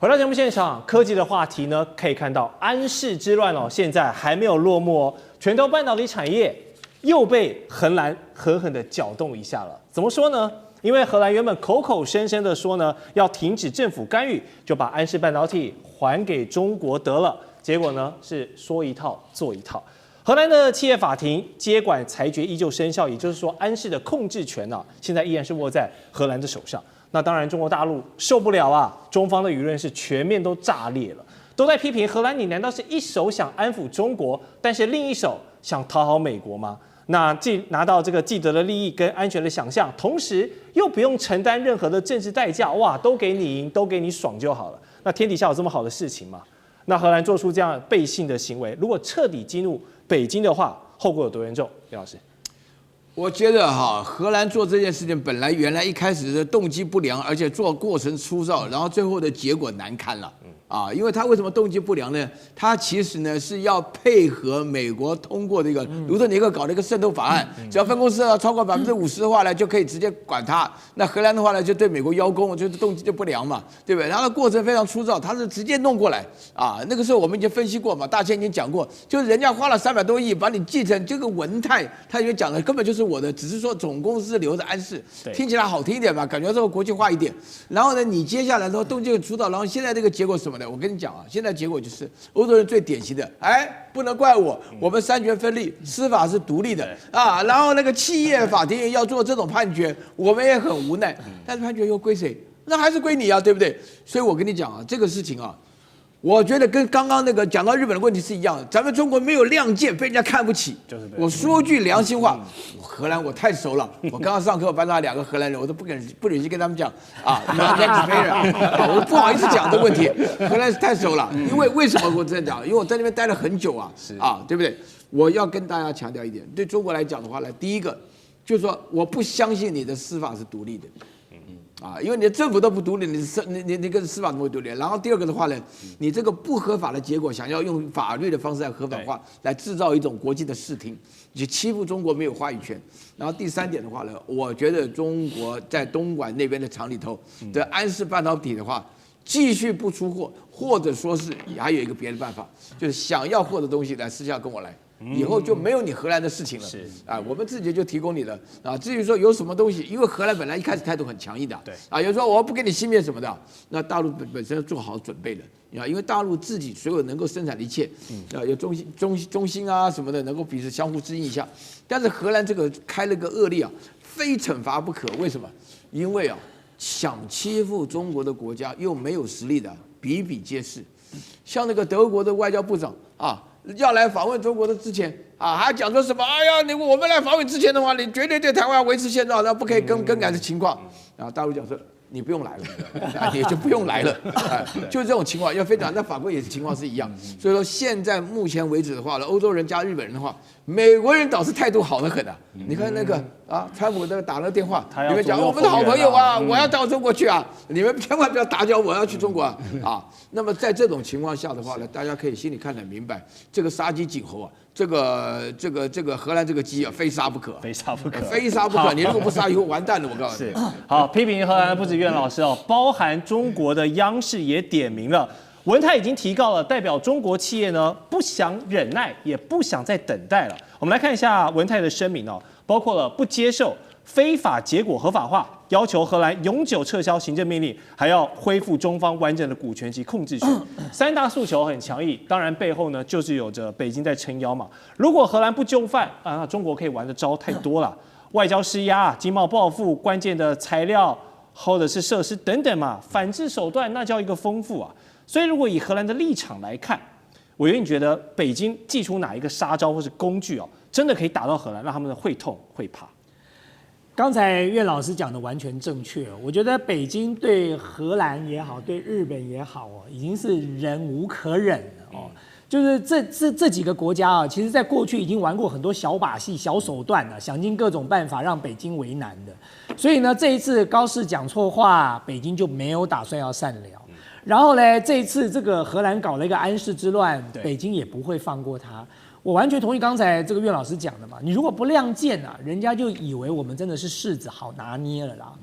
回到节目现场，科技的话题呢，可以看到安氏之乱哦，现在还没有落幕哦。全球半导体产业又被荷兰狠狠的搅动一下了。怎么说呢？因为荷兰原本口口声声的说呢，要停止政府干预，就把安氏半导体还给中国得了。结果呢是说一套做一套。荷兰的企业法庭接管裁决依旧生效，也就是说安氏的控制权啊，现在依然是握在荷兰的手上。那当然，中国大陆受不了啊！中方的舆论是全面都炸裂了，都在批评荷兰，你难道是一手想安抚中国，但是另一手想讨好美国吗？那既拿到这个既得的利益跟安全的想象，同时又不用承担任何的政治代价，哇，都给你赢，都给你爽就好了。那天底下有这么好的事情吗？那荷兰做出这样背信的行为，如果彻底激怒北京的话，后果有多严重？李老师。我觉得荷兰做这件事情本来原来一开始的动机不良，而且做过程粗糙，然后最后的结果难堪了。因为他为什么动机不良呢？他其实呢是要配合美国通过的一个卢特尼克搞的一个渗透法案，只要分公司超过50%的话呢，就可以直接管他。那荷兰的话呢，就对美国邀功，就是动机就不良嘛，对不对？然后过程非常粗糙，他是直接弄过来那个时候我们已经分析过嘛，大千已经讲过，就是人家花了300多亿把你继承这个文泰，他已经讲的根本就是我的，只是说总公司留着安氏，听起来好听一点吧，感觉这个国际化一点。然后呢，你接下来说动机很粗糙，然后现在这个结果是什么呢？我跟你讲现在结果就是欧洲人最典型的，不能怪我，我们三权分立，司法是独立的然后那个企业法庭要做这种判决，我们也很无奈，但是判决又归谁？那还是归你对不对？所以我跟你讲这个事情我觉得跟刚刚那个讲到日本的问题是一样的，咱们中国没有亮剑，被人家看不起。我说句良心话，荷兰我太熟了。我刚刚上课班上2个荷兰人，我都不忍心跟他们讲我不好意思讲这个问题。荷兰是太熟了，因为为什么我这样讲？因为我在那边待了很久对不对？我要跟大家强调一点，对中国来讲的话呢，第一个就是说，我不相信你的司法是独立的。因为你的政府都不独立，你跟司法怎么会独立？然后第二个的话呢，你这个不合法的结果，想要用法律的方式来合法化，来制造一种国际的视听，你欺负中国没有话语权。然后第3点的话呢，我觉得中国在东莞那边的厂里头的安氏半导体的话，继续不出货，或者说是还有一个别的办法，就是想要货的东西来私下跟我来。以后就没有你荷兰的事情了，我们自己就提供你的至于说有什么东西，因为荷兰本来一开始态度很强硬的，有人说我不给你芯片什么的，那大陆本身做好准备了，因为大陆自己所有能够生产的一切，有中芯什么的，能够彼此相互支应一下，但是荷兰这个开了个恶例非惩罚不可，为什么？因为想欺负中国的国家又没有实力的比比皆是，像那个德国的外交部长要来访问中国的之前还讲说什么？我们来访问之前的话，你绝对对台湾维持现状，那不可以更改的情况。然后大陆讲说你不用来了，你就不用来了，就是这种情况。要非常，那法国也是情况是一样。所以说现在目前为止的话呢，欧洲人加日本人的话，美国人倒是态度好得很你看那个川普打那个电话，你们讲我们的好朋友我要到中国去你们千万不要打搅我要去中国那么在这种情况下的话呢，大家可以心里看得明白，这个杀鸡儆猴这个荷兰这个鸡非杀不可，非杀不可，非杀不可。你如果不杀，以后完蛋了，我告诉你。好，批评荷兰的不止岳老师包含中国的央视也点名了，文泰已经提告了，代表中国企业呢不想忍耐，也不想再等待了。我们来看一下文泰的声明包括了不接受非法结果合法化，要求荷兰永久撤销行政命令，还要恢复中方完整的股权及控制权。3大诉求很强硬，当然背后呢就是有着北京在撑腰嘛。如果荷兰不就范那中国可以玩的招太多了，外交施压、经贸报复、关键的材料或者是设施等等嘛，反制手段那叫一个丰富所以如果以荷兰的立场来看，委员你觉得北京祭出哪一个杀招或是工具真的可以打到荷兰，让他们的会痛会怕？刚才岳老师讲的完全正确，我觉得北京对荷兰也好，对日本也好已经是忍无可忍了就是这几个国家其实在过去已经玩过很多小把戏、小手段想尽各种办法让北京为难的。所以呢，这一次高市讲错话，北京就没有打算要善了。然后呢，这一次这个荷兰搞了一个安氏之乱，北京也不会放过他。我完全同意刚才这个岳老师讲的嘛，你如果不亮剑人家就以为我们真的是柿子好拿捏了啦。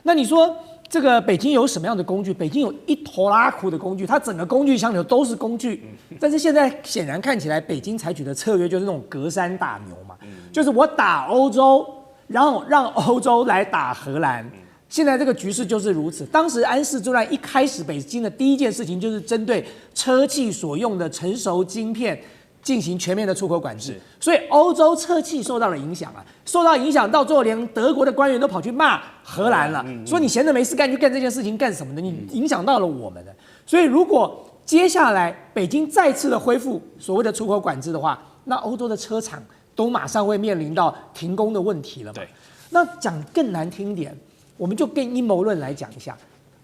那你说这个北京有什么样的工具？北京有一头拉苦的工具，它整个工具箱里都是工具。但是现在显然看起来，北京采取的策略就是那种隔山打牛嘛，就是我打欧洲，然后让欧洲来打荷兰。现在这个局势就是如此。当时安氏之乱一开始，北京的第一件事情就是针对车企所用的成熟晶片进行全面的出口管制，所以欧洲车企受到了影响啊，受到影响到最后连德国的官员都跑去骂荷兰了，说你闲着没事干去干这件事情干什么的？你影响到了我们的。所以如果接下来北京再次的恢复所谓的出口管制的话，那欧洲的车厂都马上会面临到停工的问题了嘛。那讲更难听点，我们就跟阴谋论来讲一下，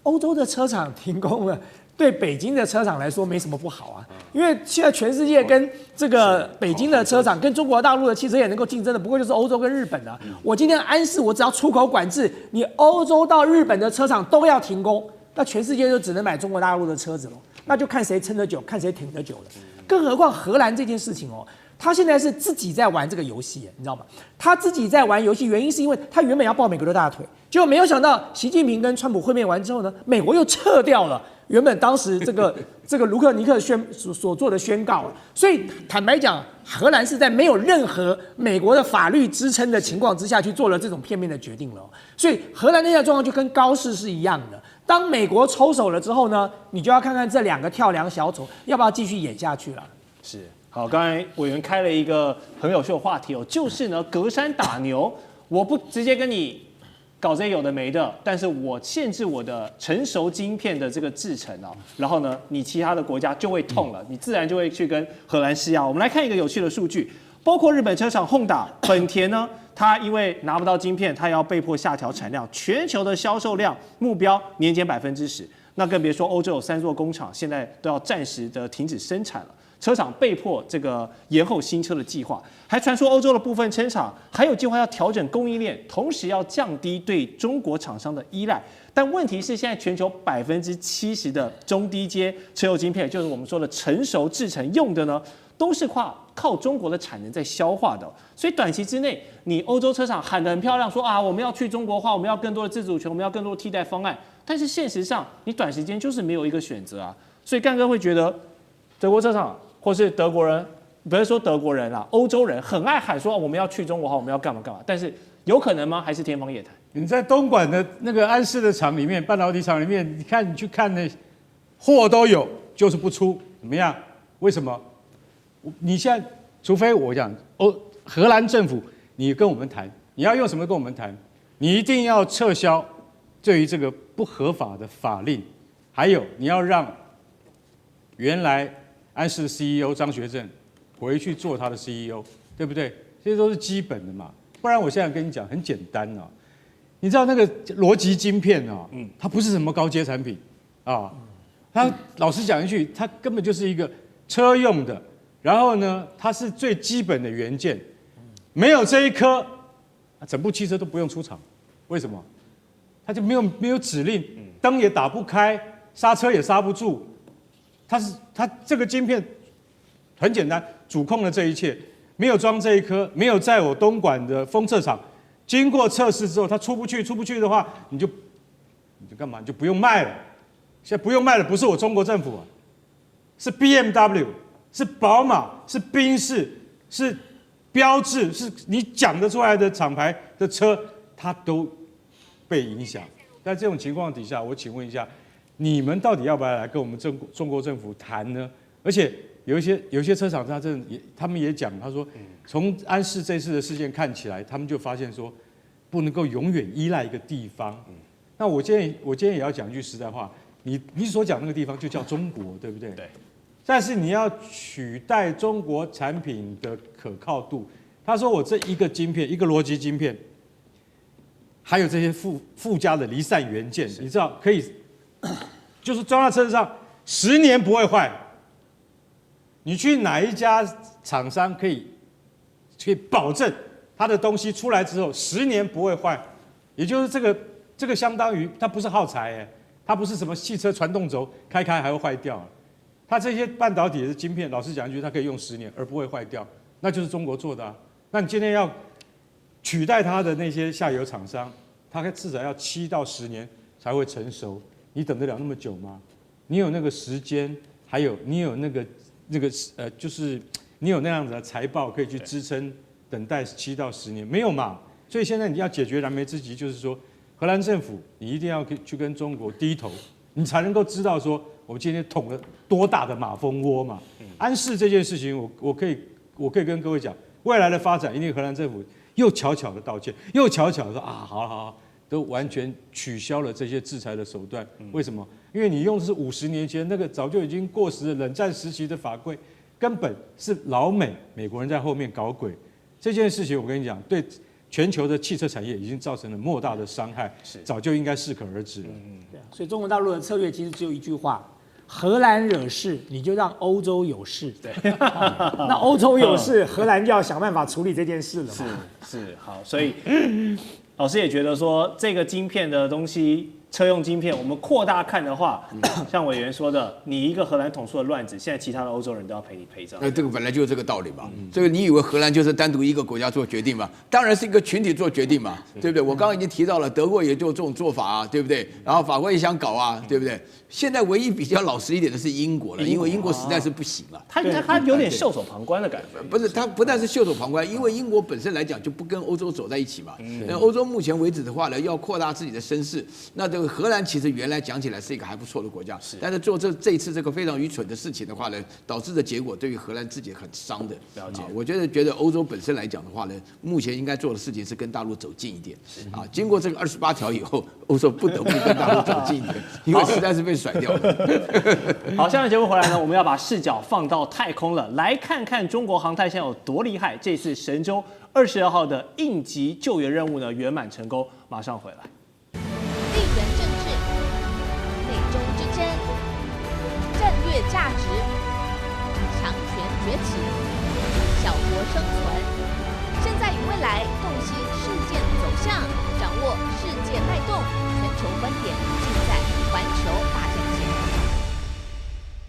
欧洲的车厂停工了，对北京的车厂来说没什么不好啊，因为现在全世界跟这个北京的车厂跟中国大陆的汽车也能够竞争的，不过就是欧洲跟日本的。我今天安氏我只要出口管制，你欧洲到日本的车厂都要停工，那全世界就只能买中国大陆的车子了，那就看谁撑得久，看谁挺得久了。更何况荷兰这件事情哦。他现在是自己在玩这个游戏，你知道吗？他自己在玩游戏，原因是因为他原本要抱美国的大腿，结果没有想到习近平跟川普会面完之后呢，美国又撤掉了原本当时这个卢克尼克所做的宣告。所以坦白讲，荷兰是在没有任何美国的法律支撑的情况之下去做了这种片面的决定了。所以荷兰那样状况就跟高市是一样的。当美国抽手了之后呢，你就要看看这两个跳梁小丑要不要继续演下去了。是。好，刚才委员开了一个很有趣的话题哦，就是呢隔山打牛，我不直接跟你搞这些有的没的，但是我限制我的成熟晶片的这个制程啊，然后呢，你其他的国家就会痛了，你自然就会去跟荷兰施压。我们来看一个有趣的数据，包括日本车厂Honda、本田呢，它因为拿不到晶片，它要被迫下调产量，全球的销售量目标年减10%，那更别说欧洲有3座工厂现在都要暂时的停止生产了。车厂被迫这个延后新车的计划，还传说欧洲的部分车厂还有计划要调整供应链，同时要降低对中国厂商的依赖。但问题是，现在全球70%的中低阶车用晶片，就是我们说的成熟制程用的呢，都是靠中国的产能在消化的。所以短期之内，你欧洲车厂喊得很漂亮，说啊我们要去中国化，我们要更多的自主权，我们要更多的替代方案。但是现实上，你短时间就是没有一个选择啊。所以干哥会觉得，德国车厂或是德国人，不是说德国人啦，欧洲人很爱喊说我们要去中国化，我们要干嘛干嘛，但是有可能吗？还是天方夜谭？你在东莞的那个安氏的厂里面，半导体厂里面，你去看那货都有，就是不出，怎么样？为什么？你现在除非我讲荷兰政府，你跟我们谈，你要用什么跟我们谈？你一定要撤销对于这个不合法的法令，还有你要让原来安氏的 CEO 张学正回去做他的 CEO， 对不对？这些都是基本的嘛。不然我现在跟你讲很简单啊，你知道那个逻辑晶片啊，它不是什么高阶产品啊，它老实讲一句，它根本就是一个车用的，然后呢，它是最基本的元件，没有这一颗，整部汽车都不用出厂。为什么？它就没有指令，灯也打不开，刹车也刹不住。它这个晶片很简单，主控了这一切，没有装这一颗，没有在我东莞的封测厂经过测试之后，它出不去的话，你就干嘛？你就不用卖了。现在不用卖的不是我中国政府啊，是 BMW， 是宝马，是宾士，是标致，是你讲得出来的厂牌的车，它都被影响。在这种情况底下，我请问一下，你们到底要不要来跟我们中国政府谈呢？而且有一些车厂，他们也讲，他说从安氏这次的事件看起来，他们就发现说，不能够永远依赖一个地方。那我今天也要讲句实在话，你所讲那个地方就叫中国，对不对？对。但是你要取代中国产品的可靠度，他说我这一个晶片，一个逻辑晶片，还有这些附加的离散元件，你知道可以，就是装在车子上10年不会坏。你去哪一家厂商可以保证他的东西出来之后10年不会坏？也就是这个相当于它不是耗材它不是什么汽车传动轴开还会坏掉。它这些半导体的晶片，老实讲一句，它可以用10年而不会坏掉，那就是中国做的啊。那你今天要取代它的那些下游厂商，它至少要7到10年才会成熟，你等得了那么久吗？你有那个时间，还有你有就是你有那样子的财报可以去支撑等待7到10年，没有嘛？所以现在你要解决燃眉之急，就是说荷兰政府你一定要去跟中国低头，你才能够知道说我们今天捅了多大的马蜂窝嘛。安市这件事情，我可以跟各位讲，未来的发展一定荷兰政府又悄悄的道歉，又悄悄的说啊，好，都完全取消了这些制裁的手段。为什么？因为你用的是50年前那个早就已经过时的冷战时期的法规，根本是老美国人在后面搞鬼。这件事情我跟你讲，对全球的汽车产业已经造成了莫大的伤害，早就应该适可而止了。对啊，所以中国大陆的策略其实只有一句话：荷兰惹事，你就让欧洲有事。对，那欧洲有事，荷兰就要想办法处理这件事了嘛。是好，所以老师也觉得说，这个晶片的东西，车用晶片，我们扩大看的话，像委员说的，你一个荷兰捅出了乱子，现在其他的欧洲人都要赔你赔偿。这个本来就是这个道理嘛。这个你以为荷兰就是单独一个国家做决定嘛？当然是一个群体做决定嘛，对不对？我刚刚已经提到了，德国也就这种做法啊，对不对？然后法国也想搞啊，对不对？现在唯一比较老实一点的是英国了，因为英国实在是不行了。他有点袖手旁观的感觉。不是，他不但是袖手旁观，因为英国本身来讲就不跟欧洲走在一起嘛。那欧洲目前为止的话呢，要扩大自己的声势。那这个荷兰其实原来讲起来是一个还不错的国家，但是做这一次这个非常愚蠢的事情的话呢，导致的结果对于荷兰自己很伤的。了解。我觉得欧洲本身来讲的话呢，目前应该做的事情是跟大陆走近一点。啊，经过这个28条以后，欧洲不得不跟大陆走近一点，因为实在是被甩掉了。好，下面节目回来呢，我们要把视角放到太空了，来看看中国航太现在有多厉害。这次神舟22号的应急救援任务呢圆满成功，马上回来。地缘政治、美中之争、战略价值、强权崛起、小国生存，现在与未来共